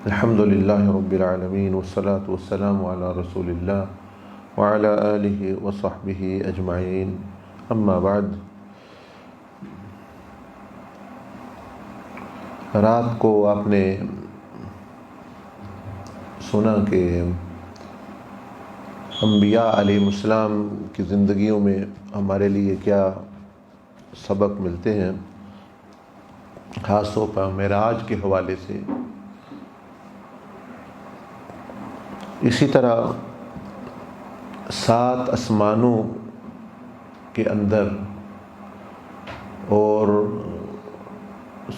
الحمد للہ رب العالمین والصلاة والسلام علی رسول اللہ وعلی آلہ وصحبہ اجمعین، اما بعد۔ رات کو آپ نے سنا کہ انبیاء علیہ السلام کی زندگیوں میں ہمارے لیے کیا سبق ملتے ہیں، خاص طور پر معراج کے حوالے سے۔ اسی طرح 7 آسمانوں کے اندر اور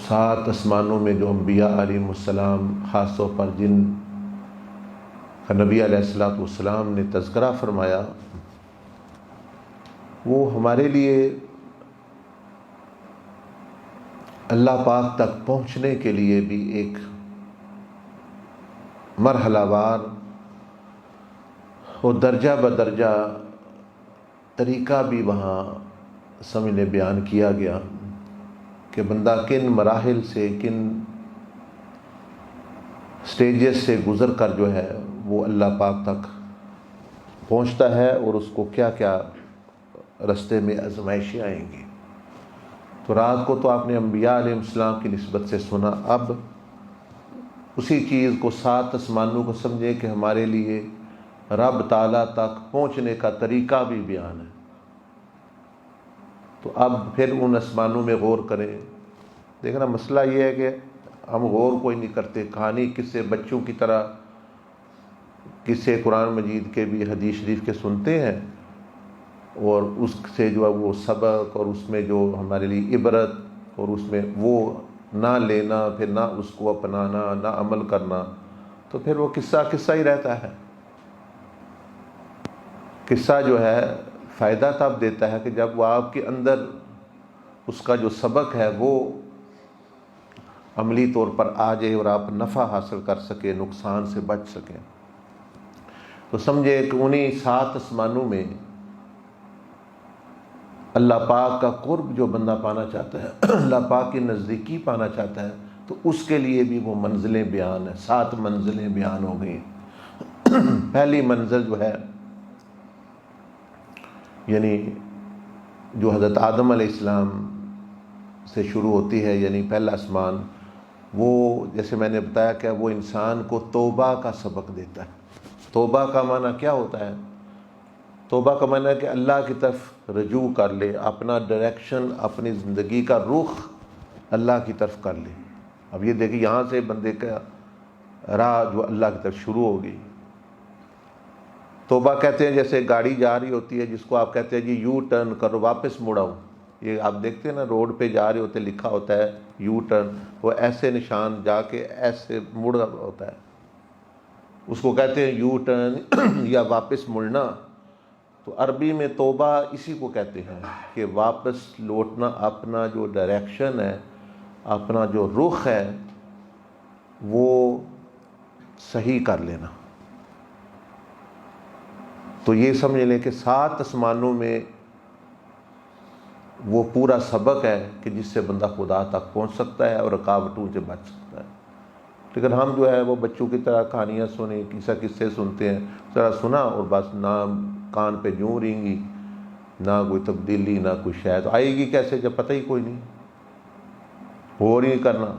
7 آسمانوں میں جو انبیاء علیہ السلام، خاص طور پر جن کا نبی علیہ السلام نے تذکرہ فرمایا، وہ ہمارے لیے اللہ پاک تک پہنچنے کے لیے بھی ایک مرحلہ وار اور درجہ بدرجہ طریقہ بھی وہاں سامنے بیان کیا گیا کہ بندہ کن مراحل سے، کن سٹیجز سے گزر کر جو ہے وہ اللہ پاک تک پہنچتا ہے، اور اس کو کیا کیا رستے میں آزمائشیں آئیں گی۔ تو رات کو تو آپ نے انبیاء علیہ السلام کی نسبت سے سنا، اب اسی چیز کو 7 آسمانوں کو سمجھیں کہ ہمارے لیے رب تعالیٰ تک پہنچنے کا طریقہ بھی بیان ہے۔ تو اب پھر ان آسمانوں میں غور کریں۔ دیکھنا مسئلہ یہ ہے کہ ہم غور کوئی نہیں کرتے، کہانی قصے بچوں کی طرح قصے قرآن مجید کے بھی، حدیث شریف کے سنتے ہیں، اور اس سے جو ہے وہ سبق اور اس میں جو ہمارے لیے عبرت اور اس میں وہ نہ لینا، پھر نہ اس کو اپنانا، نہ عمل کرنا، تو پھر وہ قصہ ہی رہتا ہے۔ قصہ جو ہے فائدہ تب دیتا ہے کہ جب وہ آپ کے اندر اس کا جو سبق ہے وہ عملی طور پر آ جائے اور آپ نفع حاصل کر سکیں، نقصان سے بچ سکیں۔ تو سمجھے کہ انہی 7 آسمانوں میں اللہ پاک کا قرب جو بندہ پانا چاہتا ہے، اللہ پاک کی نزدیکی پانا چاہتا ہے، تو اس کے لیے بھی وہ منزلیں بیان ہیں۔ 7 منزلیں بیان ہو گئی۔ پہلی منزل جو ہے، یعنی جو حضرت آدم علیہ السلام سے شروع ہوتی ہے، یعنی پہلا آسمان، وہ جیسے میں نے بتایا کہ وہ انسان کو توبہ کا سبق دیتا ہے۔ توبہ کا معنی کیا ہوتا ہے؟ توبہ کا معنی ہے کہ اللہ کی طرف رجوع کر لے، اپنا ڈائریکشن، اپنی زندگی کا رخ اللہ کی طرف کر لے۔ اب یہ دیکھیں یہاں سے بندے کا راہ جو اللہ کی طرف شروع ہوگی۔ توبہ کہتے ہیں جیسے گاڑی جا رہی ہوتی ہے، جس کو آپ کہتے ہیں جی یو ٹرن کرو، واپس مڑاؤ۔ یہ آپ دیکھتے ہیں نا، روڈ پہ جا رہے ہوتے لکھا ہوتا ہے یو ٹرن، وہ ایسے نشان جا کے ایسے مڑ ہوتا ہے، اس کو کہتے ہیں یو ٹرن یا واپس مڑنا۔ تو عربی میں توبہ اسی کو کہتے ہیں کہ واپس لوٹنا، اپنا جو ڈائریکشن ہے، اپنا جو رخ ہے وہ صحیح کر لینا۔ تو یہ سمجھ لیں کہ 7 آسمانوں میں وہ پورا سبق ہے کہ جس سے بندہ خدا تک پہنچ سکتا ہے اور رکاوٹوں سے بچ سکتا ہے۔ لیکن ہم جو ہے وہ بچوں کی طرح کہانیاں سنیں، قصے سنتے ہیں، ذرا سنا اور بس، نہ کان پہ جوں رہیں گی، نہ کوئی تبدیلی، نہ کوئی شاید آئے گی کیسے جب پتہ ہی کوئی نہیں، غور ہی نہیں کرنا۔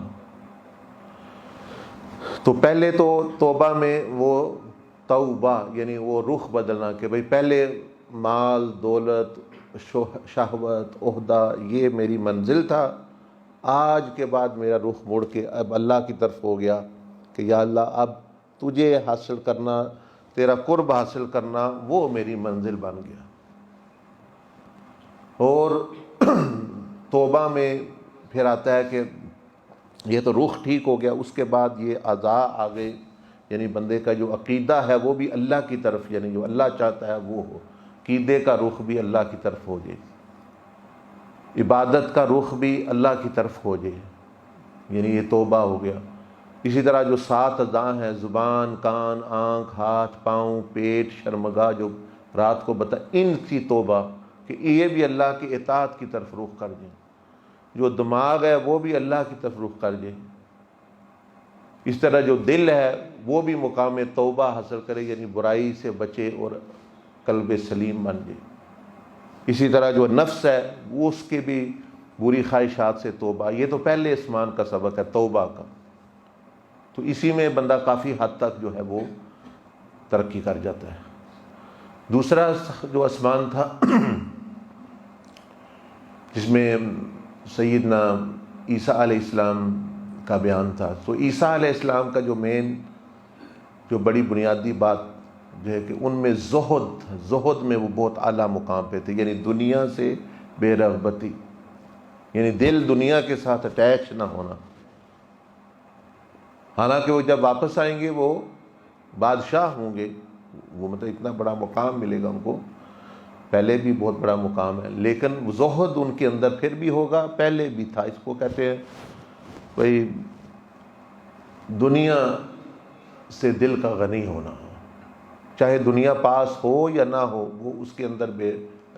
تو پہلے تو توبہ میں وہ توبہ یعنی وہ رخ بدلنا کہ بھئی پہلے مال، دولت، شہوت، عہدہ، یہ میری منزل تھا، آج کے بعد میرا رخ مڑ کے اب اللہ کی طرف ہو گیا کہ یا اللہ اب تجھے حاصل کرنا، تیرا قرب حاصل کرنا، وہ میری منزل بن گیا۔ اور توبہ میں پھر آتا ہے کہ یہ تو رخ ٹھیک ہو گیا، اس کے بعد یہ اعضاء آ گئے، یعنی بندے کا جو عقیدہ ہے وہ بھی اللہ کی طرف، یعنی جو اللہ چاہتا ہے وہ ہو، عقیدے کا رخ بھی اللہ کی طرف ہو جائے، عبادت کا رخ بھی اللہ کی طرف ہو جائے، یعنی یہ توبہ ہو گیا۔ اسی طرح جو 7 اعضاء ہیں، زبان، کان، آنکھ، ہاتھ، پاؤں، پیٹ، شرمگاہ، جو رات کو بتا، ان کی توبہ کہ یہ بھی اللہ کی اطاعت کی طرف رخ کر جائیں۔ جو دماغ ہے وہ بھی اللہ کی طرف رخ کر جائے۔ اس طرح جو دل ہے وہ بھی مقام توبہ حاصل کرے، یعنی برائی سے بچے اور قلب سلیم بن جائے۔ اسی طرح جو نفس ہے وہ اس کے بھی بری خواہشات سے توبہ، یہ تو پہلے آسمان کا سبق ہے توبہ کا، تو اسی میں بندہ کافی حد تک جو ہے وہ ترقی کر جاتا ہے۔ دوسرا جو آسمان تھا جس میں سیدنا عیسیٰ علیہ السلام کا بیان تھا، تو عیسیٰ علیہ السلام کا جو جو بڑی بنیادی بات جو ہے کہ ان میں زہد میں وہ بہت اعلیٰ مقام پہ تھے، یعنی دنیا سے بے رغبتی، یعنی دل دنیا کے ساتھ اٹیچ نہ ہونا۔ حالانکہ وہ جب واپس آئیں گے وہ بادشاہ ہوں گے، وہ مطلب اتنا بڑا مقام ملے گا ان کو، پہلے بھی بہت بڑا مقام ہے، لیکن زہد ان کے اندر پھر بھی ہوگا، پہلے بھی تھا۔ اس کو کہتے ہیں بھائی دنیا سے دل کا غنی ہونا، چاہے دنیا پاس ہو یا نہ ہو، وہ اس کے اندر بے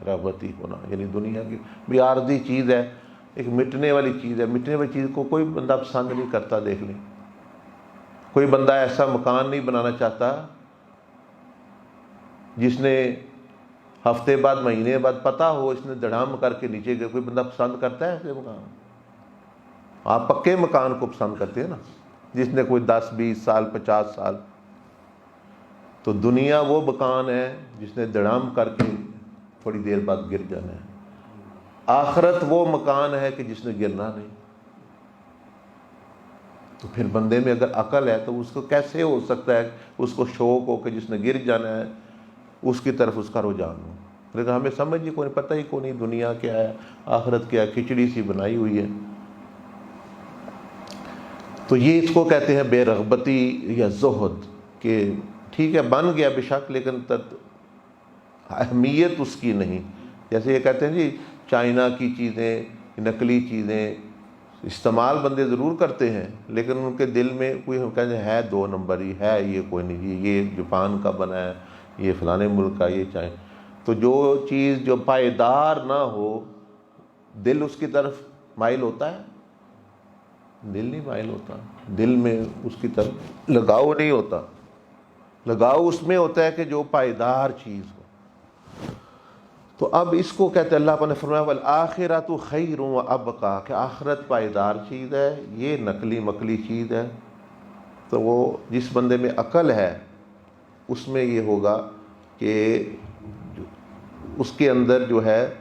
رغبتی ہونا، یعنی دنیا کی بھی عارضی چیز ہے، ایک مٹنے والی چیز ہے، مٹنے والی چیز کو کوئی بندہ پسند نہیں کرتا۔ دیکھ لیں کوئی بندہ ایسا مکان نہیں بنانا چاہتا جس نے ہفتے بعد مہینے بعد پتہ ہو اس نے دڑام کر کے نیچے گئے، کوئی بندہ پسند کرتا ہے ایسے مکان؟ آپ پکے مکان کو پسند کرتے ہیں نا، جس نے کوئی 10 20 سال 50 سال، تو دنیا وہ مکان ہے جس نے دڑام کر کے تھوڑی دیر بعد گر جانا ہے۔ آخرت وہ مکان ہے کہ جس نے گرنا نہیں۔ تو پھر بندے میں اگر عقل ہے تو اس کو کیسے ہو سکتا ہے اس کو شوق ہو کہ جس نے گر جانا ہے اس کی طرف اس کا رجحان ہو؟ لیکن ہمیں سمجھ ہی کوئی، پتہ ہی کوئی نہیں دنیا کیا ہے، آخرت کیا ہے، کھچڑی سی بنائی ہوئی ہے۔ تو یہ اس کو کہتے ہیں بے رغبتی یا زہد، کہ ٹھیک ہے بن گیا بے شک لیکن اہمیت اس کی نہیں۔ جیسے یہ کہتے ہیں جی چائنا کی چیزیں، نقلی چیزیں استعمال بندے ضرور کرتے ہیں، لیکن ان کے دل میں کوئی کہتے ہیں ہے 2 نمبر ہی ہے، یہ کوئی نہیں جی، یہ جاپان کا بنا ہے، یہ فلانے ملک کا، یہ چائنا۔ تو جو چیز جو پائیدار نہ ہو دل اس کی طرف مائل ہوتا ہے؟ دل نہیں مائل ہوتا، دل میں اس کی طرف لگاؤ نہیں ہوتا۔ لگاؤ اس میں ہوتا ہے کہ جو پائیدار چیز ہو۔ تو اب اس کو کہتے ہیں، اللہ نے فرمایا والآخرۃ خیر وابقیٰ، کہ آخرت پائیدار چیز ہے، یہ نقلی مکلی چیز ہے۔ تو وہ جس بندے میں عقل ہے اس میں یہ ہوگا کہ اس کے اندر جو ہے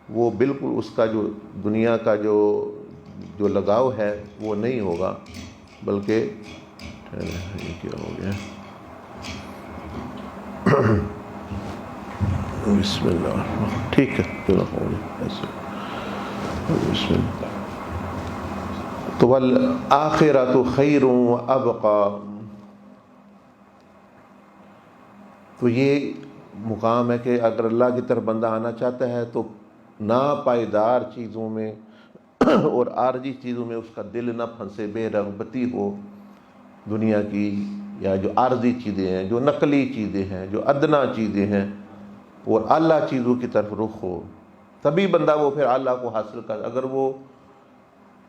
وہ بالکل اس کا جو دنیا کا جو لگاؤ ہے وہ نہیں ہوگا، بلکہ یہ کیا ہو گیا، بسم اللہ، ٹھیک ہے چلو ہو گیا ایسے، بسم اللہ۔ تو والآخرۃ خیر وابقیٰ، تو یہ مقام ہے کہ اگر اللہ کی طرف بندہ آنا چاہتا ہے تو ناپائیدار چیزوں میں اور عارضی چیزوں میں اس کا دل نہ پھنسے، بے رغبتی ہو دنیا کی، یا جو عارضی چیزیں ہیں، جو نقلی چیزیں ہیں، جو ادنا چیزیں ہیں، اور اعلیٰ چیزوں کی طرف رخ ہو، تبھی بندہ وہ پھر اللہ کو حاصل کر۔ اگر وہ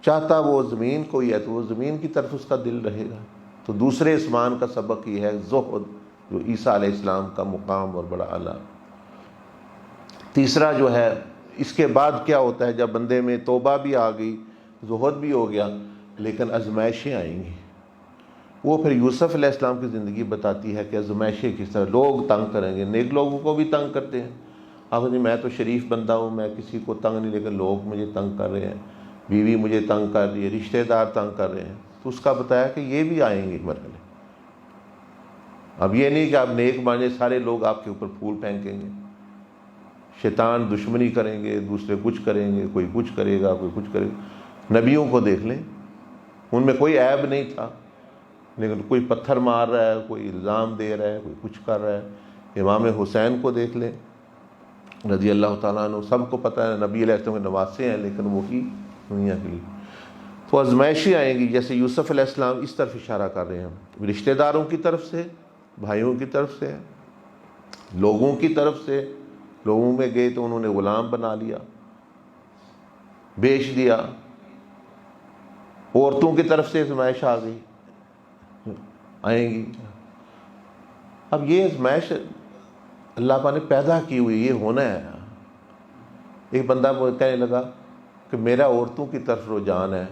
چاہتا وہ زمین کو ہی ہے تو وہ زمین کی طرف اس کا دل رہے گا۔ تو دوسرے آسمان کا سبق یہ ہے زہد، جو عیسیٰ علیہ السلام کا مقام اور بڑا اعلیٰ۔ تیسرا جو ہے اس کے بعد کیا ہوتا ہے، جب بندے میں توبہ بھی آ گئی، زہد بھی ہو گیا، لیکن آزمائشیں آئیں گی۔ وہ پھر یوسف علیہ السلام کی زندگی بتاتی ہے کہ آزمائشیں کس طرح، لوگ تنگ کریں گے، نیک لوگوں کو بھی تنگ کرتے ہیں۔ اب جی میں تو شریف بندہ ہوں، میں کسی کو تنگ نہیں، لیکن لوگ مجھے تنگ کر رہے ہیں، بیوی مجھے تنگ کر رہی ہے، رشتہ دار تنگ کر رہے ہیں۔ تو اس کا بتایا کہ یہ بھی آئیں گے مرحلے۔ اب یہ نہیں کہ آپ نیک مانے سارے لوگ آپ کے اوپر پھول پھینکیں گے، شیطان دشمنی کریں گے، دوسرے کچھ کریں گے، کوئی کچھ کرے گا، کوئی کچھ کرے گا۔ نبیوں کو دیکھ لیں، ان میں کوئی عیب نہیں تھا، لیکن کوئی پتھر مار رہا ہے، کوئی الزام دے رہا ہے، کوئی کچھ کر رہا ہے۔ امام حسین کو دیکھ لیں رضی اللہ تعالیٰ عنہ، سب کو پتہ ہے نبی علیہ السلام کے نواسے ہیں، لیکن وہ کی دنیا کے لیے۔ تو آزمائشیں آئیں گی، جیسے یوسف علیہ السلام اس طرف اشارہ کر رہے ہیں، رشتہ داروں کی طرف سے، بھائیوں کی طرف سے، لوگوں کی طرف سے۔ لوگوں میں گئے تو انہوں نے غلام بنا لیا، بیچ دیا۔ عورتوں کی طرف سے آزمائش آ گئی، آئیں گی۔ اب یہ آزمائش اللہ پاک نے پیدا کی ہوئی، یہ ہونا ہے۔ ایک بندہ وہ کہنے لگا کہ میرا عورتوں کی طرف رجحان ہے،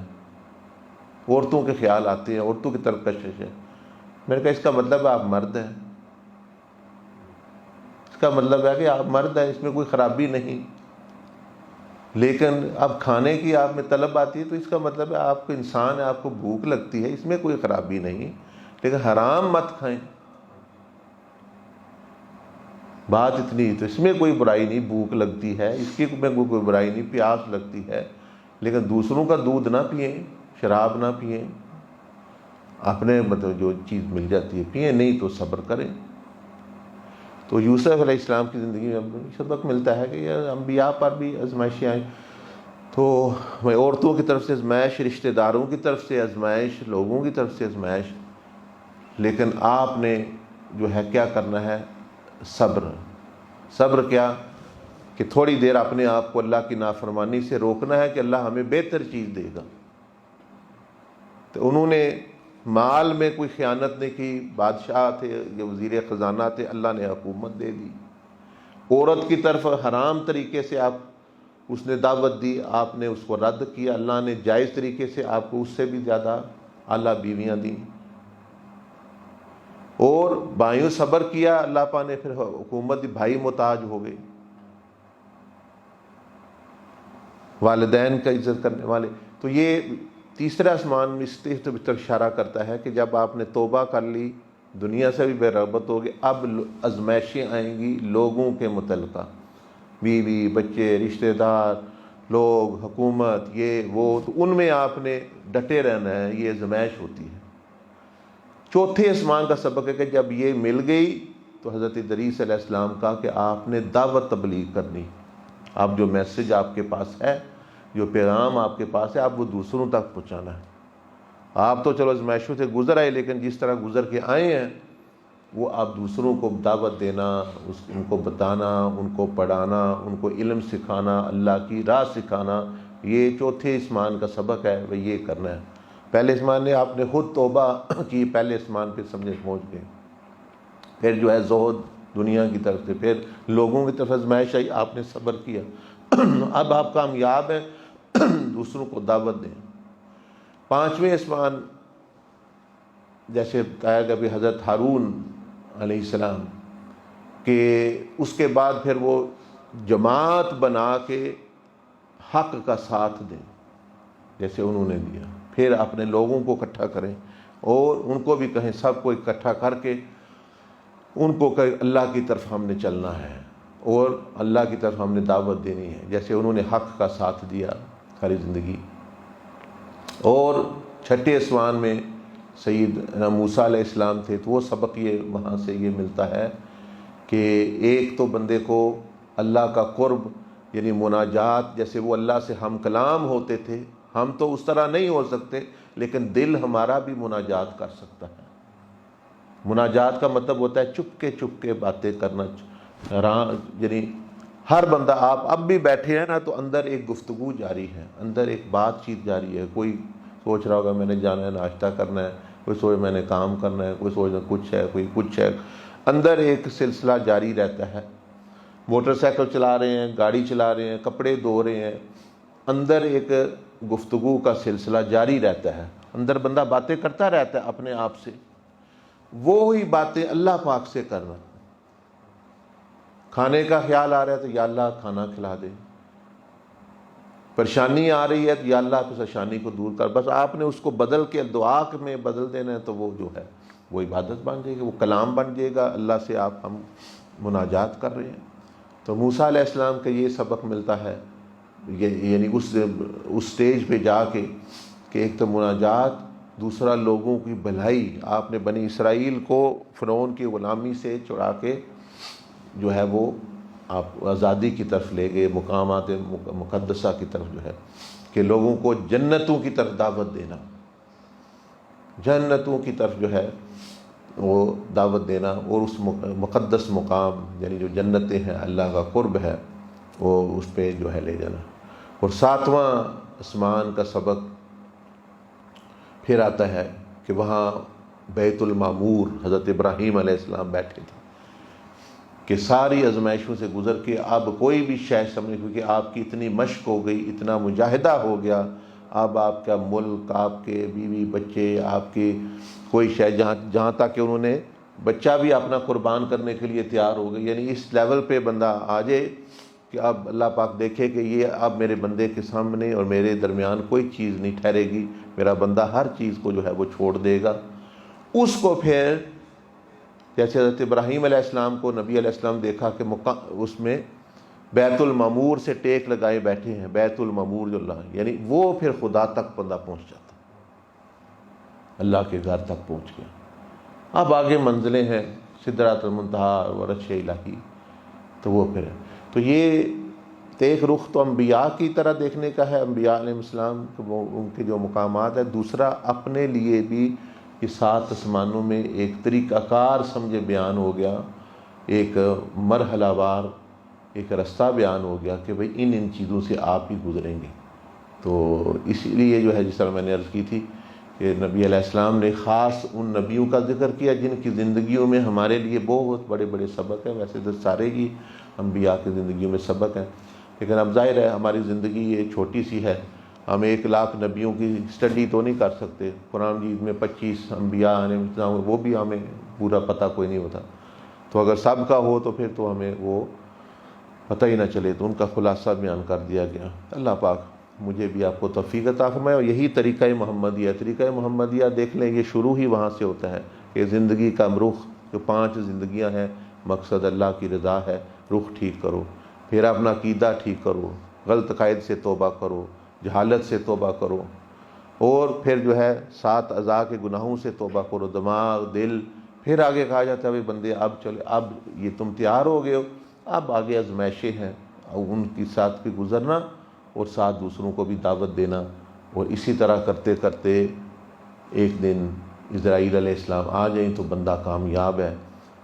عورتوں کے خیال آتے ہیں، عورتوں کی طرف کشش ہے۔ میں نے کہا اس کا مطلب ہے آپ مرد ہیں، اس کا مطلب ہے کہ آپ مرد ہیں، اس میں کوئی خرابی نہیں، لیکن اب کھانے کی آپ میں طلب آتی ہے تو اس کا مطلب ہے آپ کو انسان ہے، آپ کو بھوک لگتی ہے، اس میں کوئی خرابی نہیں، لیکن حرام مت کھائیں۔ بات اتنی، تو اس میں کوئی برائی نہیں، بھوک لگتی ہے اس کی میں کوئی برائی نہیں، پیاس لگتی ہے، لیکن دوسروں کا دودھ نہ پئیں، شراب نہ پئیں، اپنے مطلب جو چیز مل جاتی ہے پئیں، نہیں تو صبر کریں۔ تو یوسف علیہ السلام کی زندگی میں سبق ملتا ہے کہ یہ انبیاء پر بھی آزمائشیں آئیں، تو عورتوں کی طرف سے آزمائش، رشتہ داروں کی طرف سے آزمائش، لوگوں کی طرف سے آزمائش، لیکن آپ نے جو ہے کیا کرنا ہے؟ صبر۔ صبر کیا کہ تھوڑی دیر اپنے آپ کو اللہ کی نافرمانی سے روکنا ہے کہ اللہ ہمیں بہتر چیز دے گا۔ تو انہوں نے مال میں کوئی خیانت نہیں کی، بادشاہ تھے، جو وزیر خزانہ تھے، اللہ نے حکومت دے دی۔ عورت کی طرف حرام طریقے سے اس نے دعوت دی، آپ نے اس کو رد کیا، اللہ نے جائز طریقے سے آپ کو اس سے بھی زیادہ اعلیٰ بیویاں دیں، اور بھائیوں صبر کیا، اللہ پاک نے پھر حکومت دی، بھائی محتاج ہو گئے، والدین کا عزت کرنے والے۔ تو یہ تیسرا آسمان اس طرف اشارہ کرتا ہے کہ جب آپ نے توبہ کر لی، دنیا سے بھی بے رغبت ہوگی، اب آزمائشیں آئیں گی لوگوں کے متعلقہ، بیوی، بچے، رشتہ دار، لوگ، حکومت، یہ وہ، تو ان میں آپ نے ڈٹے رہنا ہے، یہ آزمائش ہوتی ہے۔ چوتھے آسمان کا سبق ہے کہ جب یہ مل گئی تو حضرت ادریس علیہ السلام کا کہ آپ نے دعوت تبلیغ کرنی، آپ جو میسج آپ کے پاس ہے، جو پیغام آپ کے پاس ہے، آپ وہ دوسروں تک پہنچانا ہے۔ آپ تو چلو آزمائشوں سے گزر آئے، لیکن جس طرح گزر کے آئے ہیں وہ آپ دوسروں کو دعوت دینا، ان کو بتانا، ان کو پڑھانا، ان کو علم سکھانا، اللہ کی راہ سکھانا، یہ چوتھے آسمان کا سبق ہے، وہ یہ کرنا ہے۔ پہلے آسمان نے آپ نے خود توبہ کی، پہلے آسمان پہ سمجھے پہنچ گئے، پھر جو ہے زہد دنیا کی طرف سے، پھر لوگوں کی طرف آزمائش آئی، آپ نے صبر کیا، اب آپ کامیاب ہیں، دوسروں کو دعوت دیں۔ پانچویں آسمان جیسے بتایا گیا بھی حضرت ہارون علیہ السلام کہ اس کے بعد پھر وہ جماعت بنا کے حق کا ساتھ دیں جیسے انہوں نے دیا، پھر اپنے لوگوں کو اکٹھا کریں اور ان کو بھی کہیں، سب کو اکٹھا کر کے ان کو کہیں اللہ کی طرف ہم نے چلنا ہے اور اللہ کی طرف ہم نے دعوت دینی ہے، جیسے انہوں نے حق کا ساتھ دیا ساری زندگی۔ اور چھٹے آسمان میں سیدنا موسیٰ علیہ السلام تھے، تو وہ سبق یہ وہاں سے یہ ملتا ہے کہ ایک تو بندے کو اللہ کا قرب یعنی مناجات، جیسے وہ اللہ سے ہم کلام ہوتے تھے، ہم تو اس طرح نہیں ہو سکتے، لیکن دل ہمارا بھی مناجات کر سکتا ہے۔ مناجات کا مطلب ہوتا ہے چپ کے باتیں کرنا، یعنی ہر بندہ، آپ اب بھی بیٹھے ہیں نا تو اندر ایک گفتگو جاری ہے، اندر ایک بات چیت جاری ہے، کوئی سوچ رہا ہوگا میں نے جانا ہے ناشتہ کرنا ہے، کوئی سوچ میں نے کام کرنا ہے، کوئی سوچ کچھ ہے، کوئی کچھ ہے، اندر ایک سلسلہ جاری رہتا ہے۔ موٹر سائیکل چلا رہے ہیں، گاڑی چلا رہے ہیں، کپڑے دھو رہے ہیں، اندر ایک گفتگو کا سلسلہ جاری رہتا ہے، اندر بندہ باتیں کرتا رہتا ہے اپنے آپ سے، وہی باتیں اللہ پاک سے کرنا۔ کھانے کا خیال آ رہا ہے تو یا اللہ کھانا کھلا دے، پریشانی آ رہی ہے تو یا اللہ اس پریشانی کو دور کر، بس آپ نے اس کو بدل کے دعا میں بدل دینا ہے، تو وہ جو ہے وہ عبادت بن جائے گی، وہ کلام بن جائے گا، اللہ سے ہم مناجات کر رہے ہیں۔ تو موسیٰ علیہ السلام کا یہ سبق ملتا ہے، یعنی اس سٹیج پہ جا کے کہ ایک تو مناجات، دوسرا لوگوں کی بھلائی۔ آپ نے بنی اسرائیل کو فرعون کی غلامی سے چھڑا کے جو ہے وہ آپ آزادی کی طرف لے گئے، مقامات مقدسہ کی طرف جو ہے کہ لوگوں کو جنتوں کی طرف دعوت دینا، جنتوں کی طرف جو ہے وہ دعوت دینا، اور اس مقدس مقام یعنی جو جنتیں ہیں، اللہ کا قرب ہے، وہ اس پہ جو ہے لے جانا۔ اور ساتواں آسمان کا سبق پھر آتا ہے کہ وہاں بیت المعمور حضرت ابراہیم علیہ السلام بیٹھے تھے کہ ساری آزمائشوں سے گزر کے اب کوئی بھی شے سمجھ، کیونکہ آپ کی اتنی مشق ہو گئی، اتنا مجاہدہ ہو گیا، اب آپ کا ملک، آپ کے بیوی بچے، آپ کی کوئی شے، جہاں تک کہ انہوں نے بچہ بھی اپنا قربان کرنے کے لیے تیار ہو گئے، یعنی اس لیول پہ بندہ آ جائے کہ اب اللہ پاک دیکھے کہ یہ اب میرے بندے کے سامنے اور میرے درمیان کوئی چیز نہیں ٹھہرے گی، میرا بندہ ہر چیز کو جو ہے وہ چھوڑ دے گا۔ اس کو پھر جیسے حضرت ابراہیم علیہ السلام کو نبی علیہ السلام دیکھا کہ اس میں بیت المعمور سے ٹیک لگائے بیٹھے ہیں، بیت المعمور جو اللہ، یعنی وہ پھر خدا تک بندہ پہنچ جاتا، اللہ کے گھر تک پہنچ گیا۔ اب آگے منزلیں ہیں، سدرۃ المنتہی اور عرش الہی، تو وہ پھر تو یہ ایک رخ تو انبیاء کی طرح دیکھنے کا ہے، انبیاء علیہ السلام ان کے جو مقامات ہیں، دوسرا اپنے لیے بھی یہ 7 آسمانوں میں ایک طریقہ کار سمجھے بیان ہو گیا، ایک مرحلہ وار ایک رستہ بیان ہو گیا کہ بھئی ان چیزوں سے آپ ہی گزریں گے۔ تو اسی لیے جو ہے جس طرح میں نے عرض کی تھی کہ نبی علیہ السلام نے خاص ان نبیوں کا ذکر کیا جن کی زندگیوں میں ہمارے لیے بہت بڑے بڑے سبق ہیں، ویسے تو سارے ہی انبیاء کی زندگیوں میں سبق ہیں، لیکن اب ظاہر ہے ہماری زندگی یہ چھوٹی سی ہے، ہم 1,00,000 نبیوں کی اسٹڈی تو نہیں کر سکتے، قرآن مجید میں 25 انبیاء ہیں، وہ بھی ہمیں پورا پتہ کوئی نہیں ہوتا، تو اگر سب کا ہو تو پھر تو ہمیں وہ پتہ ہی نہ چلے، تو ان کا خلاصہ بیان کر دیا گیا۔ اللہ پاک مجھے بھی آپ کو توفیق عطا فرمائے، اور یہی طریقہ محمدیہ دیکھ لیں، یہ شروع ہی وہاں سے ہوتا ہے کہ زندگی کا رخ جو 5 زندگیاں ہیں، مقصد اللہ کی رضا ہے، رخ ٹھیک کرو، پھر اپنا عقیدہ ٹھیک کرو، غلط عقائد سے توبہ کرو، جہالت سے توبہ کرو، اور پھر جو ہے 7 اعضاء کے گناہوں سے توبہ کرو، دماغ، دل، پھر آگے کہا جاتا ہے بندے اب چلے، اب یہ تم تیار ہو گئے ہو، اب آگے آزمائشیں ہیں، ان کی ساتھ بھی گزرنا اور ساتھ دوسروں کو بھی دعوت دینا، اور اسی طرح کرتے کرتے ایک دن اسرائیل علیہ السلام آ جائیں تو بندہ کامیاب ہے،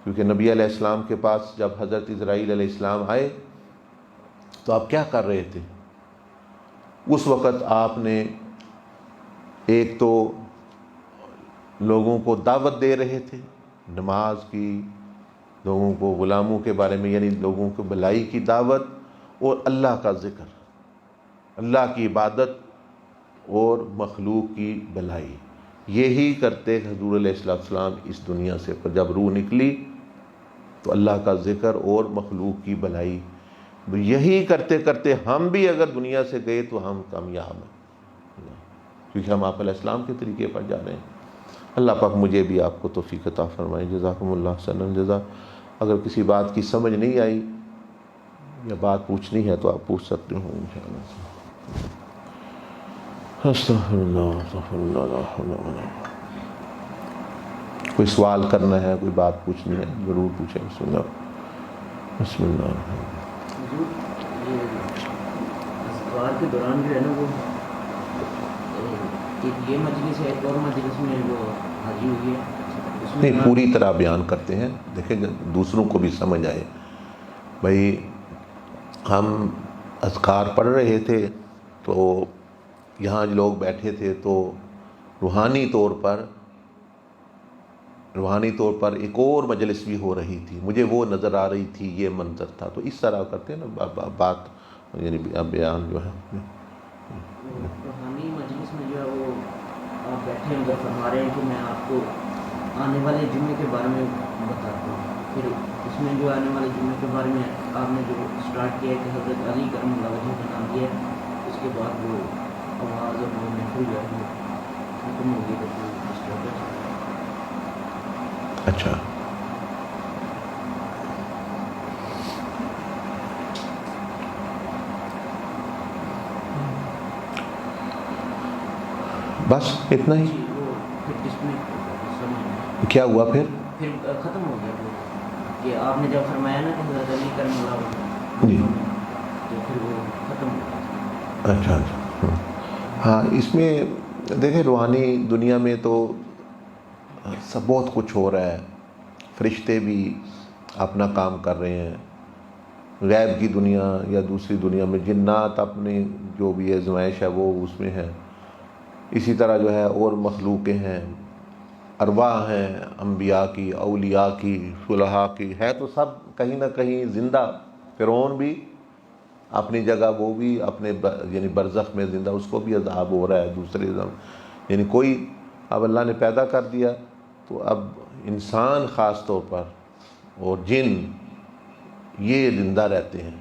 کیونکہ نبی علیہ السلام کے پاس جب حضرت اسرائیل علیہ السلام آئے تو آپ کیا کر رہے تھے؟ اس وقت آپ نے ایک تو لوگوں کو دعوت دے رہے تھے، نماز کی، لوگوں کو غلاموں کے بارے میں، یعنی لوگوں کو بھلائی کی دعوت، اور اللہ کا ذکر، اللہ کی عبادت اور مخلوق کی بھلائی، یہی کرتے حضور علیہ السلام اس دنیا سے، پر جب روح نکلی تو اللہ کا ذکر اور مخلوق کی بھلائی، یہی کرتے کرتے ہم بھی اگر دنیا سے گئے تو ہم کامیاب ہیں، کیونکہ ہم آپ علیہ السلام کے طریقے پر جا رہے ہیں۔ اللہ پاک مجھے بھی آپ کو توفیق عطا فرمائے، جزاکم اللہ خیر الجزا۔ اگر کسی بات کی سمجھ نہیں آئی یا بات پوچھنی ہے تو آپ پوچھ سکتے ہو انشاءاللہ۔ استغفر اللہ استغفر اللہ لا حول ولا قوة۔ کوئی سوال کرنا ہے، کوئی بات پوچھنی ہے ضرور پوچھیں۔ بسم اللہ بسم اللہ۔ اذکار کے دوران جو ہے نا وہ یہ مجلس ہے، ایک اور مجلس میں وہ حاضری ہوئی ہے، نہیں پوری طرح بیان کرتے ہیں، دیکھیں دوسروں کو بھی سمجھ آئے۔ بھائی ہم اذکار پڑھ رہے تھے تو یہاں لوگ بیٹھے تھے تو روحانی طور پر ایک اور مجلس بھی ہو رہی تھی، مجھے وہ نظر آ رہی تھی، یہ منظر تھا، تو اس طرح کرتے ہیں نا بات، یعنی بیان جو ہے روحانی مجلس میں جو ہے وہ آپ بیٹھے ہیں فرما رہے ہیں کہ میں آپ کو آنے والے جمعے کے بارے میں بتاتا ہوں، پھر اس میں جو آنے والے جمعے کے بارے میں آپ نے جو اسٹارٹ کیا ہے کہ حضرت علی کرم اللہ وجہ کا نام دیا ہے، اس کے بعد وہ آواز اور وہ محفل جو ہے وہ ختم ہو گئی تو اچھا بس اتنا ہی؟ وہ پھر ڈسپلے کیا ہوا پھر ختم ہو گیا وہ، کہ آپ نے جب فرمایا نا کہ حضرت علی کرم اللہ وجہ جی تو پھر وہ ختم ہو گیا۔ اچھا ہاں، اس میں دیکھیں روحانی دنیا میں تو سب بہت کچھ ہو رہا ہے، فرشتے بھی اپنا کام کر رہے ہیں، غیب کی دنیا یا دوسری دنیا میں جنات اپنے جو بھی آزمائش ہے وہ اس میں ہے، اسی طرح جو ہے اور مخلوقیں ہیں، ارواح ہیں انبیاء کی، اولیاء کی، صلحاء کی، ہے تو سب کہیں نہ کہیں زندہ۔ فرعون بھی اپنی جگہ، وہ بھی اپنے یعنی برزخ میں زندہ، اس کو بھی عذاب ہو رہا ہے دوسرے یعنی کوئی اب اللہ نے پیدا کر دیا تو اب انسان خاص طور پر اور جن یہ زندہ رہتے ہیں،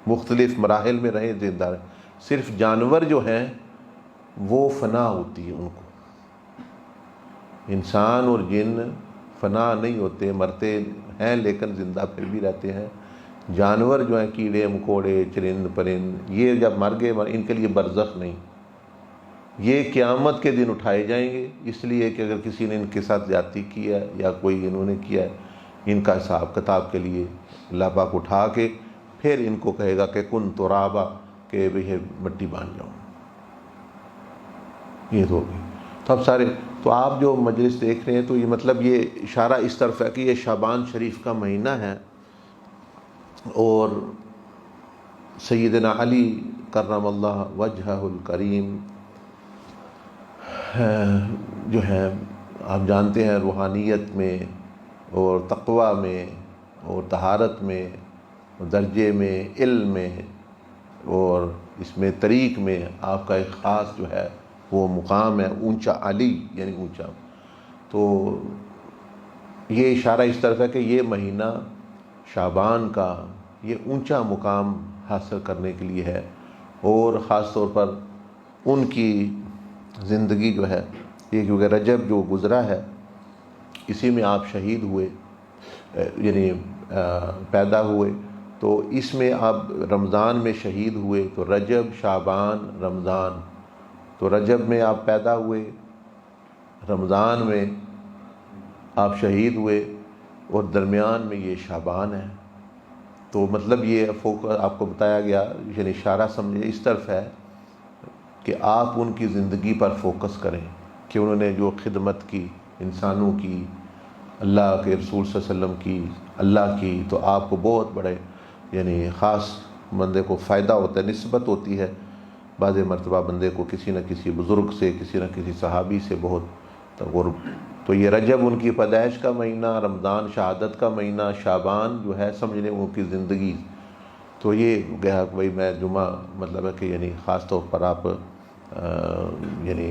مختلف مراحل میں رہے زندہ رہے۔ صرف جانور جو ہیں وہ فنا ہوتی ہے ان کو، انسان اور جن فنا نہیں ہوتے، مرتے ہیں لیکن زندہ پھر بھی رہتے ہیں۔ جانور جو ہیں کیڑے مکوڑے چرند پرند، یہ جب مر گئے ان کے لیے برزخ نہیں، یہ قیامت کے دن اٹھائے جائیں گے، اس لیے کہ اگر کسی نے ان کے ساتھ زیادتی کی ہے یا کوئی انہوں نے کیا ہے، ان کا حساب کتاب کے لیے اللہ پاک اٹھا کے پھر ان کو کہے گا کہ کن ترابا، کہ بھئی مٹی بن جاؤ۔ یہ تو ہوگی تو اب سارے تو آپ جو مجلس دیکھ رہے ہیں تو یہ مطلب یہ اشارہ اس طرف ہے کہ یہ شعبان شریف کا مہینہ ہے، اور سیدنا علی کرم اللہ وجہہ الکریم جو ہے آپ جانتے ہیں روحانیت میں اور تقوی میں اور طہارت میں، درجے میں، علم میں اور اس میں طریق میں آپ کا ایک خاص جو ہے وہ مقام ہے، اونچا علی یعنی اونچا۔ تو یہ اشارہ اس طرف ہے کہ یہ مہینہ شعبان کا یہ اونچا مقام حاصل کرنے کے لیے ہے، اور خاص طور پر ان کی زندگی جو ہے یہ، کیونکہ رجب جو گزرا ہے اسی میں آپ شہید ہوئے، یعنی پیدا ہوئے، تو اس میں آپ رمضان میں شہید ہوئے، تو رجب شعبان رمضان، تو رجب میں آپ پیدا ہوئے، رمضان میں آپ شہید ہوئے، اور درمیان میں یہ شعبان ہے۔ تو مطلب یہ فوکس آپ کو بتایا گیا، یعنی اشارہ سمجھے اس طرف ہے کہ آپ ان کی زندگی پر فوکس کریں کہ انہوں نے جو خدمت کی انسانوں کی، اللہ کے رسول صلی اللہ علیہ وسلم کی، اللہ کی، تو آپ کو بہت بڑے یعنی خاص بندے کو فائدہ ہوتا ہے، نسبت ہوتی ہے بعض مرتبہ بندے کو کسی نہ کسی بزرگ سے، کسی نہ کسی صحابی سے بہت قرب۔ تو یہ رجب ان کی پیدائش کا مہینہ، رمضان شہادت کا مہینہ، شعبان جو ہے سمجھ لیں ان کی زندگی۔ تو یہ گیا بھائی میں جمعہ مطلب ہے کہ یعنی خاص طور پر آپ یعنی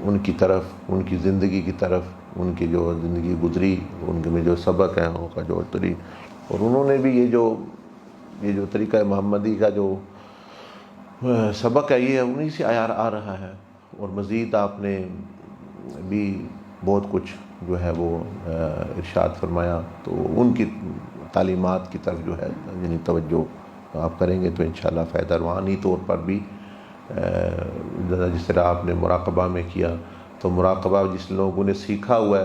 ان کی طرف، ان کی زندگی کی طرف، ان کی جو زندگی گزری، ان کے میں جو سبق ہیں ان کا جو طریق، اور انہوں نے بھی یہ جو طریقہ محمدی کا جو سبق ہے یہ انہی سے آ رہا ہے، اور مزید آپ نے بھی بہت کچھ جو ہے وہ ارشاد فرمایا، تو ان کی تعلیمات کی طرف جو ہے یعنی توجہ آپ کریں گے تو انشاءاللہ فائدہ روحانی طور پر بھی، جس طرح آپ نے مراقبہ میں کیا، تو مراقبہ جس لوگوں نے سیکھا ہوا ہے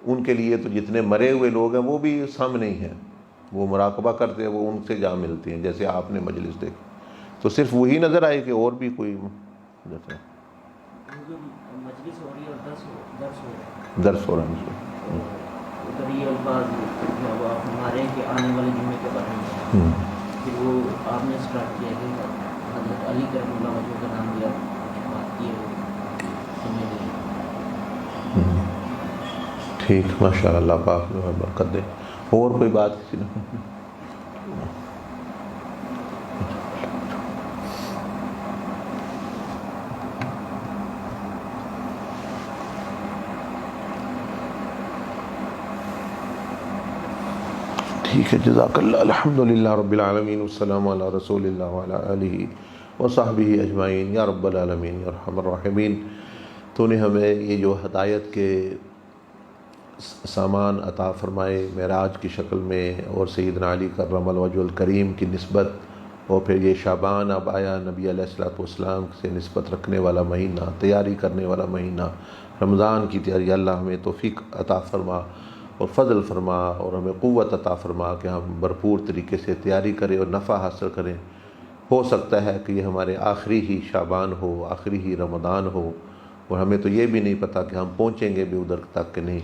ان کے لیے تو جتنے مرے ہوئے لوگ ہیں وہ بھی سامنے ہی ہیں، وہ مراقبہ کرتے ہیں، وہ ان سے جا ملتے ہیں، جیسے آپ نے مجلس دیکھی تو صرف وہی نظر آئے کہ اور بھی کوئی مجلس ہو رہی ہے اور درس ہو رہا ہے، ادھر یہ الفاظ جو آپ ہمارے کہ آنے والے جمعے کے بارے میں پھر وہ آپ نے اسٹارٹ کیا کہ حضرت علی کرم اللہ وجہ کا نام لیا، بات کی سمجھ لیں۔ ٹھیک، ماشاء اللہ پاک جو ہے برکت دے۔ اور کوئی بات کسی نے؟ ٹھیک ہے، جزاک اللہ، الحمدللہ رب العالمین، والسلام علی رسول اللہ وعلی آلہ وصحبہ اجمعین، یا رب العالمین یا ارحم الراحمین۔ تو نے ہمیں یہ جو ہدایت کے سامان عطا فرمائے معراج کی شکل میں، اور سیدنا علی کرم الوجہ الکریم کی نسبت، اور پھر یہ شعبان اب آیا، نبی علیہ الصلوۃ والسلام سے نسبت رکھنے والا مہینہ، تیاری کرنے والا مہینہ، رمضان کی تیاری، اللہ ہمیں توفیق عطا فرما اور فضل فرما، اور ہمیں قوت عطا فرما کہ ہم بھرپور طریقے سے تیاری کریں اور نفع حاصل کریں۔ ہو سکتا ہے کہ یہ ہمارے آخری ہی شعبان ہو، آخری ہی رمضان ہو، اور ہمیں تو یہ بھی نہیں پتہ کہ ہم پہنچیں گے بھی ادھر تک کہ نہیں۔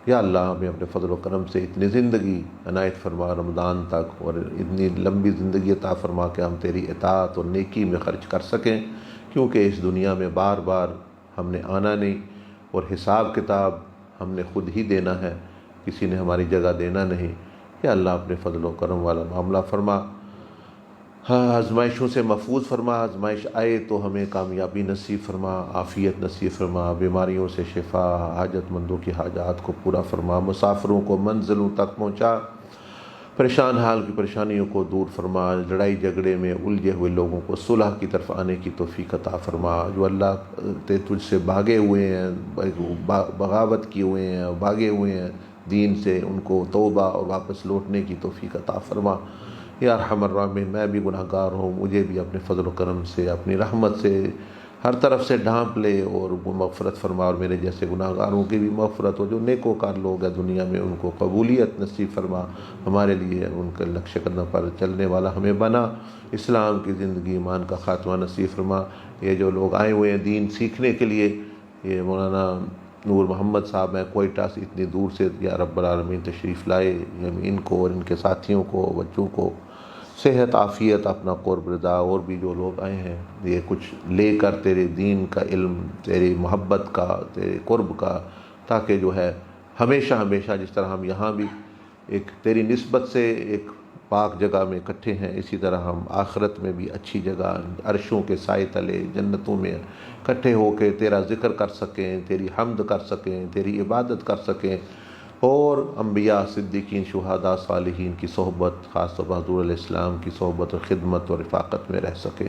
یا اللہ ہمیں اپنے فضل و کرم سے اتنی زندگی عنایت فرما رمضان تک، اور اتنی لمبی زندگی عطا فرما کہ ہم تیری اطاعت اور نیکی میں خرچ کر سکیں، کیونکہ اس دنیا میں بار بار ہم نے آنا نہیں، اور حساب کتاب ہم نے خود ہی دینا ہے، کسی نے ہماری جگہ دینا نہیں۔ یا اللہ اپنے فضل و کرم والا معاملہ فرما، ہاں آزمائشوں سے محفوظ فرما، آزمائش آئے تو ہمیں کامیابی نصیب فرما، عافیت نصیب فرما، بیماریوں سے شفا، حاجت مندوں کی حاجات کو پورا فرما، مسافروں کو منزلوں تک پہنچا، پریشان حال کی پریشانیوں کو دور فرما، لڑائی جھگڑے میں الجھے ہوئے لوگوں کو صلح کی طرف آنے کی توفیق عطا فرما، جو اللہ تجھ سے بھاگے ہوئے ہیں، بغاوت کیے ہوئے ہیں، بھاگے ہوئے ہیں دین سے، ان کو توبہ اور واپس لوٹنے کی توفیق عطا فرما۔ یا ارحم الراحمین، میں بھی گناہ گار ہوں، مجھے بھی اپنے فضل و کرم سے، اپنی رحمت سے ہر طرف سے ڈھانپ لے اور وہ مغفرت فرما، اور میرے جیسے گناہ گاروں کی بھی مغفرت ہو، جو نیکوکار لوگ ہیں دنیا میں ان کو قبولیت نصیب فرما، ہمارے لیے ان کے نقش قدم پر چلنے والا ہمیں بنا، اسلام کی زندگی ایمان کا خاتمہ نصیب فرما۔ یہ جو لوگ آئے ہوئے ہیں دین سیکھنے کے لیے، یہ مولانا نور محمد صاحب ہیں کوئٹہ سے اتنی دور سے، یا رب العالمین تشریف لائے، ان کو اور ان کے ساتھیوں کو، بچوں کو صحت عافیت، اپنا قرب رضا، اور بھی جو لوگ آئے ہیں یہ کچھ لے کر تیرے دین کا علم، تیری محبت کا، تیرے قرب کا، تاکہ جو ہے ہمیشہ ہمیشہ جس طرح ہم یہاں بھی ایک تیری نسبت سے ایک پاک جگہ میں اکٹھے ہیں، اسی طرح ہم آخرت میں بھی اچھی جگہ عرشوں کے سائے تلے جنتوں میں اکٹھے ہو کے تیرا ذکر کر سکیں، تیری حمد کر سکیں، تیری عبادت کر سکیں، اور انبیاء، صدیقین، شہداء، صالحین کی صحبت، خاص طور پر حضور علیہ السلام کی صحبت اور خدمت اور رفاقت میں رہ سکے۔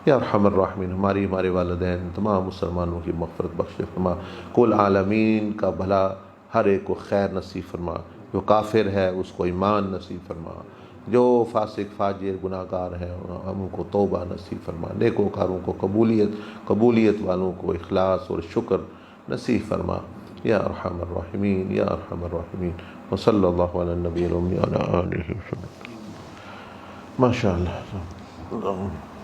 یا ارحم الراحمین، ہمارے والدین تمام مسلمانوں کی مغفرت بخش فرما، کل عالمین کا بھلا، ہر ایک کو خیر نصیب فرما، جو کافر ہے اس کو ایمان نصیب فرما، جو فاسق فاجر گناہ گار ہیں ہم کو توبہ نصیب فرما، نیکوکاروں کو قبولیت والوں کو اخلاص اور شکر نصیب فرما۔ یا ارحم الراحمین، یا ارحم الراحمین، وصلی اللہ علی النبی الامی وعلی آلہ وصحبہ۔ ماشاء اللہ۔